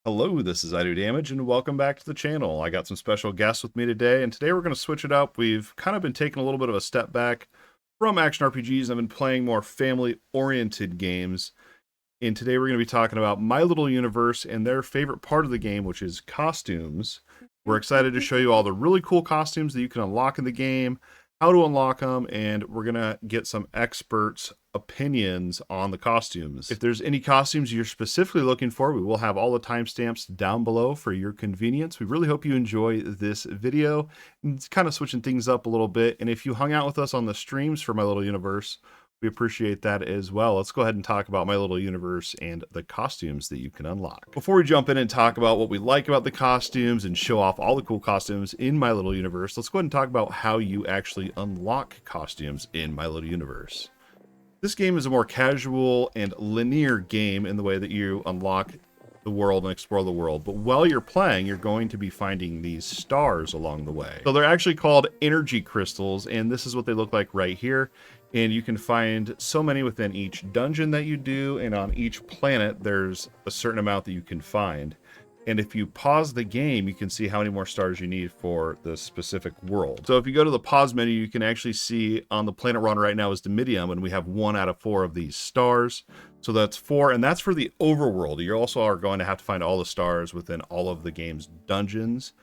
Hello, this is Idodmg, and welcome back to the channel. I got some special guests with me today, and today we're going to switch it up. We've kind of been taking a little bit of a step back from action RPGs. I've been playing more family-oriented games, and today we're going to be talking about My Little Universe and their favorite part of the game, which is costumes. We're excited to show you all the really cool costumes that you can unlock in the game, how to unlock them, and we're going to get some experts' opinions on the costumes. If there's any costumes you're specifically looking for, we will have all the timestamps down below for your convenience. We really hope you enjoy this video. It's kind of switching things up a little bit, and if you hung out with us on the streams for My Little Universe, we appreciate that as well. Let's go ahead and talk about My Little Universe and the costumes that you can unlock. Before we jump in and talk about what we like about the costumes and show off all the cool costumes in My Little Universe, let's go ahead and talk about how you actually unlock costumes in My Little Universe. This game is a more casual and linear game in the way that you unlock the world and explore the world. But while you're playing, you're going to be finding these stars along the way. So they're actually called energy crystals, and this is what they look like right here. And you can find so many within each dungeon that you do, and on each planet there's a certain amount that you can find. And if you pause the game, you can see how many more stars you need for the specific world. So if you go to the pause menu, you can actually see on the planet we're on right now is Idodmg, and we have 1 out of 4 of these stars. So that's 4, and that's for the overworld. You also are going to have to find all the stars within all of the game's dungeons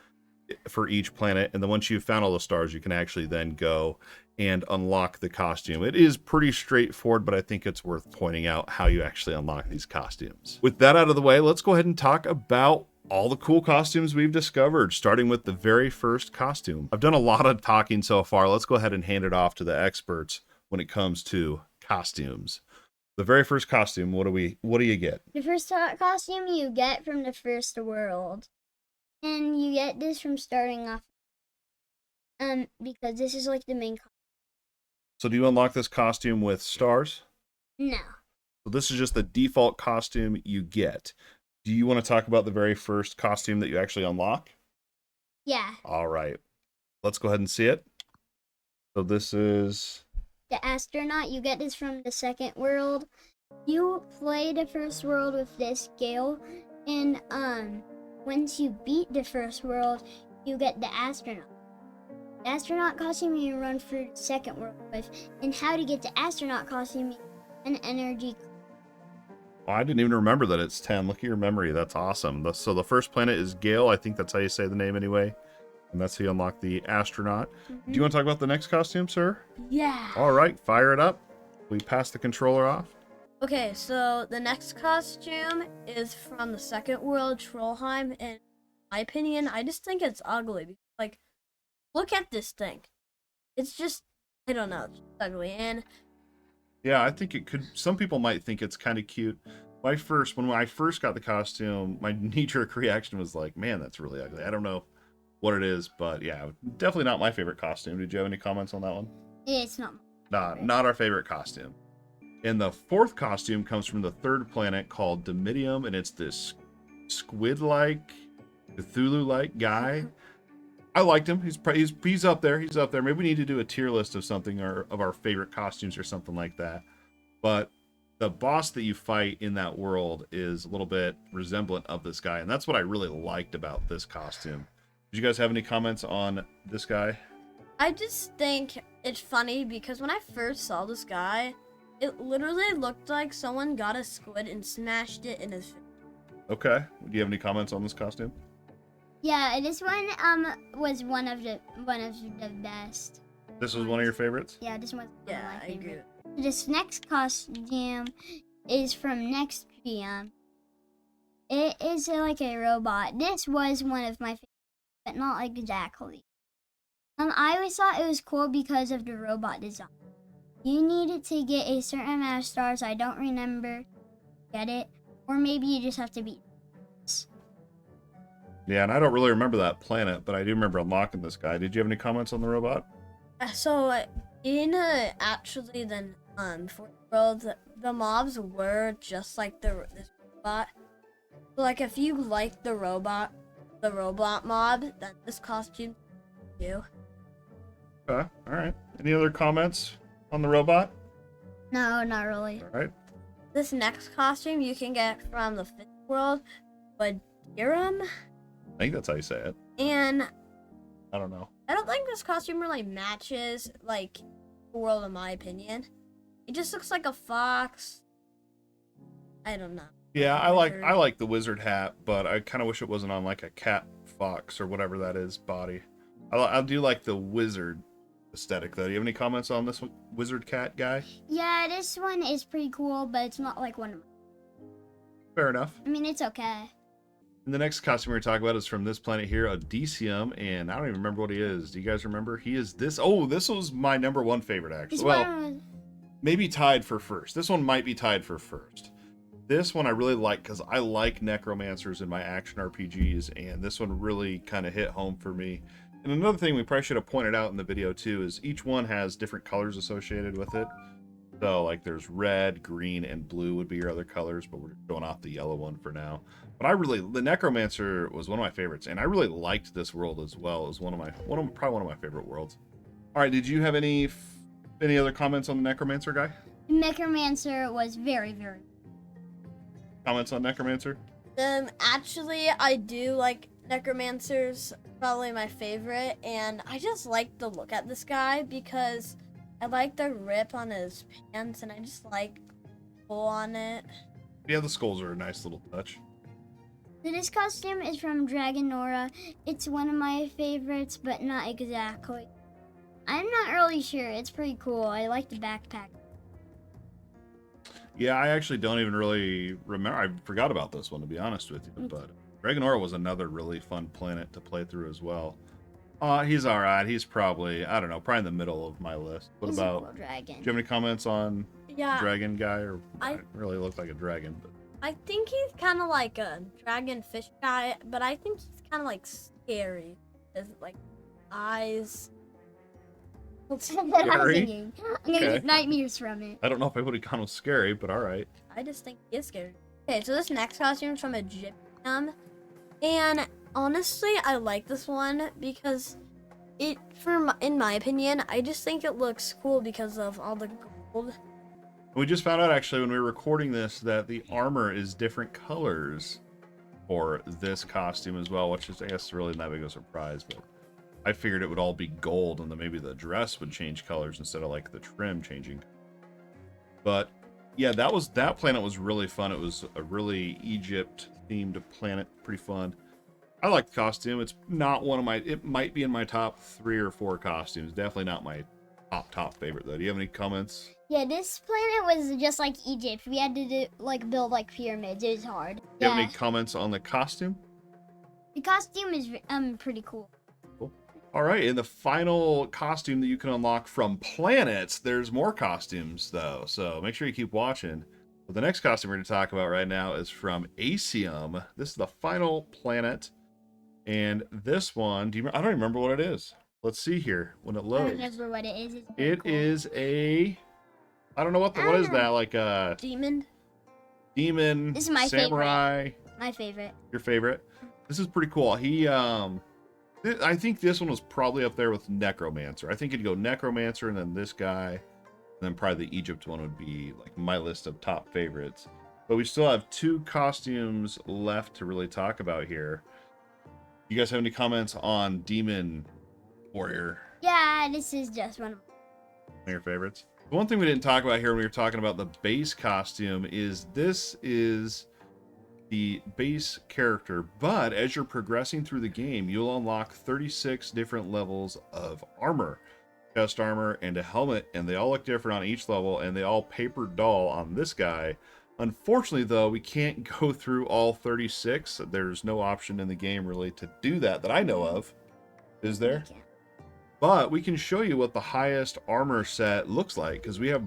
for each planet. And then once you've found all the stars, you can actually then go and unlock the costume. It is pretty straightforward, but I think it's worth pointing out how you actually unlock these costumes. With that out of the way, let's go ahead and talk about all the cool costumes we've discovered, starting with the very first costume. I've done a lot of talking so far. Let's go ahead and hand it off to the experts when it comes to costumes. The very first costume, what do you get? The first costume you get from the first world. And you get this from starting off because this is like the main costume. So do you unlock this costume with stars? No. So this is just the default costume you get. Do you want to talk about the very first costume that you actually unlock? Yeah. All right. Let's go ahead and see it. So this is The astronaut. You get this from the second world. You play the first world with this scale, and once you beat the first world, you get the astronaut. The astronaut costume you run for the second world with, and how to get the astronaut costume and energy. Oh, I didn't even remember that it's 10. Look at your memory. That's awesome. So the first planet is Gale. I think that's how you say the name anyway. And that's how you unlock the astronaut. Do you want to talk about the next costume, sir? Yeah. All right, fire it up. We pass the controller off. Okay, so the next costume is from the second world, Trollheim, and in my opinion, I just think it's ugly. Like, look at this thing. It's just, I don't know, it's ugly. And yeah, I think it could. Some people might think it's kind of cute. When I first got the costume, my knee-jerk reaction was like, "Man, that's really ugly." I don't know what it is, but yeah, definitely not my favorite costume. Did you have any comments on that one? It's not. Not our favorite costume. And the fourth costume comes from the third planet called Idodmg, and it's this squid-like, Cthulhu-like guy. I liked him. He's up there. He's up there. Maybe we need to do a tier list of something, or of our favorite costumes or something like that. But the boss that you fight in that world is a little bit resemblant of this guy, and that's what I really liked about this costume. Did you guys have any comments on this guy? I just think it's funny because when I first saw this guy, it literally looked like someone got a squid and smashed it in his face. Okay. Do you have any comments on this costume? Yeah, this one was one of the best. This was one of your favorites? Yeah, this one's one Yeah, of my I agree. favorite. This next costume is from next GM. It is like a robot. This was one of my favorites, but not exactly. I always thought it was cool because of the robot design. You needed to get a certain amount of stars. I don't remember. Get it? Or maybe you just have to beat. Yeah, and I don't really remember that planet, but I do remember unlocking this guy. Did you have any comments on the robot? So in actually the fourth world, the mobs were just like this robot. So like if you like the robot mob, then this costume you. Okay, all right. Any other comments on the robot? No, not really. All right. This next costume you can get from the fifth world, but serum. I think that's how you say it. And I don't know. I don't think this costume really matches like the world in my opinion. It just looks like a fox. I don't know. Yeah, I Wizard. like the wizard hat, but I kind of wish it wasn't on like a cat fox or whatever that is body. I do like the wizard aesthetic though. Do you have any comments on this wizard cat guy? Yeah, this one is pretty cool, but it's not like one of mine. Fair enough. I mean, it's okay. And the next costume we're talking about is from this planet here, Idodmg, and I don't even remember what he is. Do you guys remember? He is this. Oh, this was my #1 favorite actually. This Well, one, maybe tied for first. This one might be tied for first. This one I really like because I like necromancers in my action RPGs, and this one really kind of hit home for me. And another thing we probably should have pointed out in the video too is each one has different colors associated with it. So like there's red, green, and blue would be your other colors, but we're going off the yellow one for now. But the Necromancer was one of my favorites, and I really liked this world as well. It was probably one of my favorite worlds. All right, did you have any other comments on the Necromancer guy? Necromancer was very, very. Comments on Necromancer? Actually, I do like Necromancer's probably my favorite, and I just like the look at this guy because I like the rip on his pants, and I just like pull on it. Yeah, the skulls are a nice little touch. So this costume is from Dragon Nora. It's one of my favorites, but not exactly. I'm not really sure. It's pretty cool. I like the backpack. Yeah, I actually don't even really remember. I forgot about this one, to be honest with you. But Dragonora was another really fun planet to play through as well. He's all right. He's probably, I don't know, probably in the middle of my list. What He's about, a cool dragon. do you have any comments on Yeah, dragon guy? Or I- I really look like a dragon. But I think he's kind of like a dragon fish guy, but I think he's kind of like scary. His like eyes. That's what I'm Scary? thinking. I'm gonna Okay. get nightmares from it. I don't know if I would have gone with scary, but all right. I just think he is scary. Okay, so this next costume is from Egyptium, and honestly, I like this one because in my opinion, I just think it looks cool because of all the gold. We just found out actually when we were recording this that the armor is different colors for this costume as well, which is, I guess, really not big of a surprise, but I figured it would all be gold and then maybe the dress would change colors instead of like the trim changing. But yeah, that planet was really fun. It was a really Egypt themed planet, pretty fun. I like the costume. It's not one of my, it might be in my top 3 or 4 costumes. Definitely not my top favorite though. Do you have any comments? Yeah, this planet was just like Egypt. We had to build like pyramids. It was hard. Do you have Yeah, any comments on the costume? the costume is pretty cool. All right, in the final costume that you can unlock from planets, there's more costumes though, so make sure you keep watching. But the next costume we're going to talk about right now is from Asium. This is the final planet, and this one, I don't remember what it is. Let's see here when it I don't loads. remember what it is. It's very It cool. is a, I don't know what is that, like a Demon. demon, This is my samurai. my favorite. Your favorite? This is pretty cool. I think this one was probably up there with Necromancer. I think it'd go Necromancer and then this guy. And then probably the Egypt one would be like my list of top favorites. But we still have 2 costumes left to really talk about here. You guys have any comments on Demon Warrior? Yeah, this is just one of Your favorites? The one thing we didn't talk about here when we were talking about the base costume is this is the base character, but as you're progressing through the game, you'll unlock 36 different levels of armor, chest armor, and a helmet, and they all look different on each level, and they all paper doll on this guy. Unfortunately, though, we can't go through all 36. There's no option in the game really to do that I know of. Is there? Yeah. But we can show you what the highest armor set looks like, because we have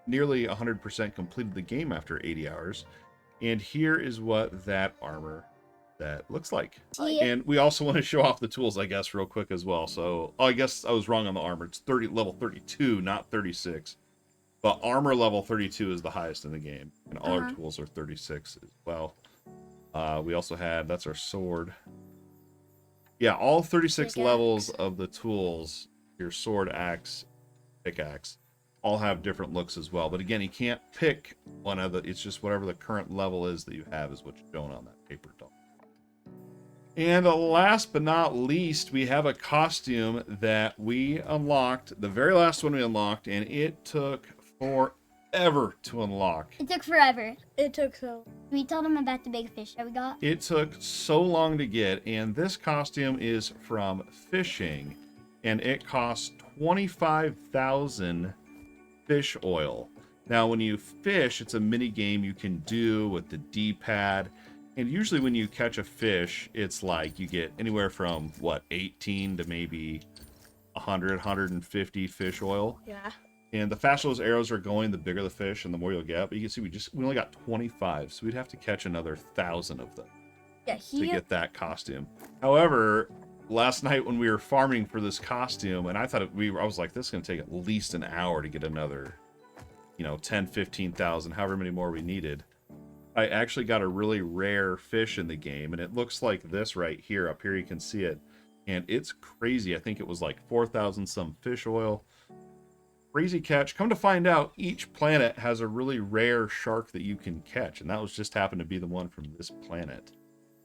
nearly 100% completed the game after 80 hours. And here is what that armor set looks like. See? And we also want to show off the tools, I guess, real quick as well. So, I guess I was wrong on the armor. It's level 32, not 36. But armor level 32 is the highest in the game. And all our tools are 36 as well. We also had, that's our sword. Yeah, all 36 Pickaxe. levels of the tools, your sword, axe, pickaxe, all have different looks as well. But again, you can't pick one of the, it's just whatever the current level is that you have is what's shown on that paper doll. And last but not least, we have a costume that we unlocked, the very last one we unlocked, and it took forever to unlock. It took forever. It took so. We told him about the big fish that we got. It took so long to get, and this costume is from fishing, and it costs 25,000 fish oil. Now, when you fish, it's a mini game you can do with the D-pad. And usually when you catch a fish, it's like you get anywhere from, what, 18 to maybe 100, 150 fish oil. Yeah. And the faster those arrows are going, the bigger the fish and the more you'll get. But you can see we only got 25, so we'd have to catch another 1,000 of them to get that costume. However, last night when we were farming for this costume, and I thought I was like, this is going to take at least an hour to get another, 10, 15,000, however many more we needed. I actually got a really rare fish in the game, and it looks like this right here. Up here you can see it, and it's crazy. I think it was like 4,000 some fish oil. Crazy catch. Come to find out, each planet has a really rare shark that you can catch, and that was just happened to be the one from this planet.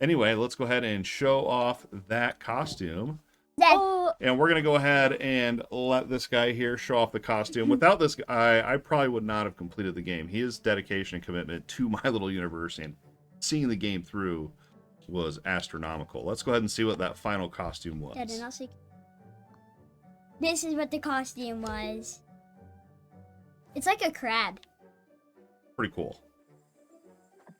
Anyway, let's go ahead and show off that costume. Oh, And we're going to go ahead and let this guy here show off the costume. Without this guy, I probably would not have completed the game. His dedication and commitment to My Little Universe and seeing the game through was astronomical. Let's go ahead and see what that final costume was. Dad, and I'll see. This is what the costume was. It's like a crab. Pretty cool.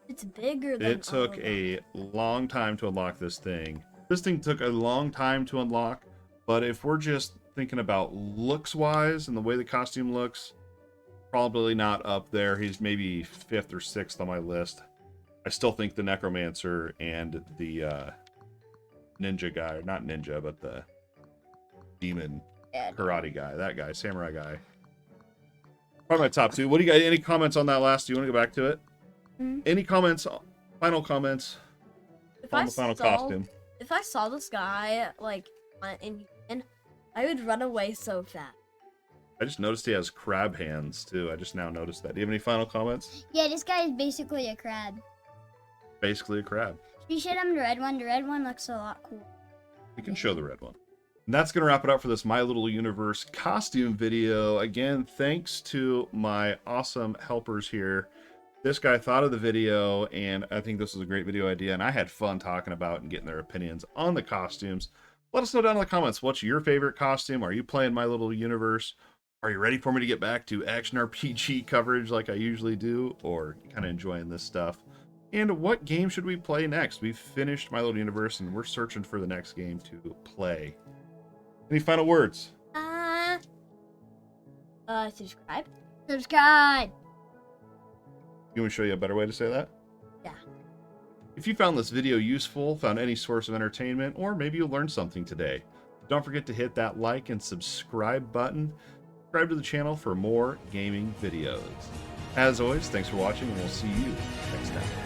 it's bigger than. It took a long time to unlock this thing. This thing took a long time to unlock, but if we're just thinking about looks-wise and the way the costume looks, probably not up there. He's maybe 5th or 6th on my list. I still think the Necromancer and the ninja guy, not ninja, but the demon karate guy, that guy, samurai guy. Probably my top 2. What do you got? Any comments on that last? Do you want to go back to it? Mm-hmm. Any comments? Final comments on the final costume? If I saw this guy like in human, I would run away so fast. I just noticed he has crab hands too. I just now noticed that. Do you have any final comments? Yeah, this guy is basically a crab. Basically a crab. You should have the red one. The red one looks a lot cool. We can show the red one. And that's going to wrap it up for this My Little Universe costume video. Again, thanks to my awesome helpers here. This guy thought of the video, and I think this was a great video idea, and I had fun talking about and getting their opinions on the costumes. Let us know down in the comments, what's your favorite costume? Are you playing My Little Universe? Are you ready for me to get back to action RPG coverage like I usually do? Or kind of enjoying this stuff? And what game should we play next? We've finished My Little Universe, and we're searching for the next game to play. Any final words? Subscribe. Subscribe. You want me to show you a better way to say that? Yeah. If you found this video useful, found any source of entertainment, or maybe you learned something today, don't forget to hit that like and subscribe button. Subscribe to the channel for more gaming videos. As always, thanks for watching, and we'll see you next time.